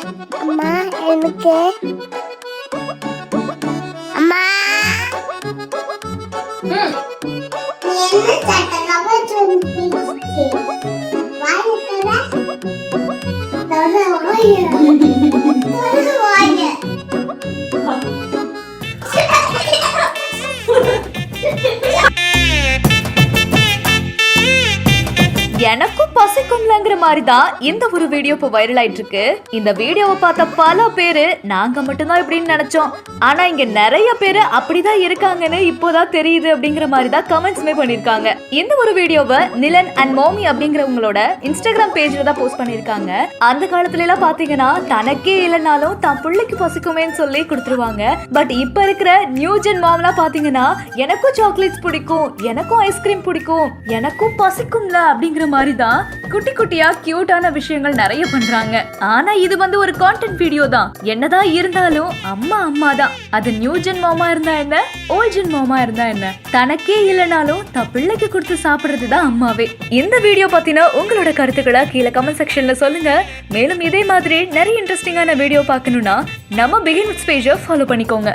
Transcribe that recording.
அம்மா எனக்கு அம்மா நீ என்ன சட்டக்காம சொல்லிச்சு வாய் எனக்கும் பசிக்கும்லங்கிற மாதிரி தான் இந்த ஒரு வீடியோ இப்போ வைரல் ஆயிட்டு இருக்கு. இந்த வீடியோவை பார்த்த பல பேரு நாங்க மட்டும்தான் இப்படின்னு நினைச்சோம், ஆனா இங்க நிறைய பேரு அப்படிதான் இருக்காங்கன்னு இப்போதான் தெரியுது அப்படிங்கிற மாதிரி தான் கமெண்ட்ஸ்மே பண்ணிருக்காங்க. இந்த ஒரு வீடியோவை நிலன் அண்ட் மோமி அப்படிங்கிறவங்களோட இன்ஸ்டாகிராம் பேஜ்ல தான் போஸ்ட் பண்ணிருக்காங்க. அந்த காலத்துல எல்லாம் பாத்தீங்கன்னா தனக்கே இல்லைனாலும் தான் பிள்ளைக்கு பசிக்குமேன்னு சொல்லி கொடுத்துருவாங்க. பட் இப்ப இருக்கிற நியூ ஜென் மாம்லாம் பாத்தீங்கன்னா எனக்கும் சாக்லேட்ஸ் பிடிக்கும், எனக்கும் ஐஸ்கிரீம் பிடிக்கும், எனக்கும் பசிக்கும்ல அப்படிங்கிற மாதிரி தான் குட்டி குட்டியா கியூட்டான விஷயங்கள் நிறைய பண்றாங்க. ஆனா இது வந்து ஒரு கான்டென்ட் வீடியோ தான். என்னதான் இருந்தாலும் அம்மா அம்மா தான். அது நியூ ஜென் மாமா இருந்தா என்ன, ஓல்ட் ஜென் மாமா இருந்தா என்ன, தனக்கே இல்லைனாலும் தன் பிள்ளைக்கு கொடுத்து சாப்பிடுறது தான் அம்மாவே. இந்த வீடியோ பத்தின உங்களோட கருத்துக்களை கீழே கமெண்ட் செக்ஷன்ல சொல்லுங்க. மேலும் இதே மாதிரி நிறைய இன்ட்ரெஸ்டிங்கான வீடியோ பார்க்கணும்னா நம்ம பிகின் வித் பேஜை ஃபாலோ பண்ணிக்கோங்க.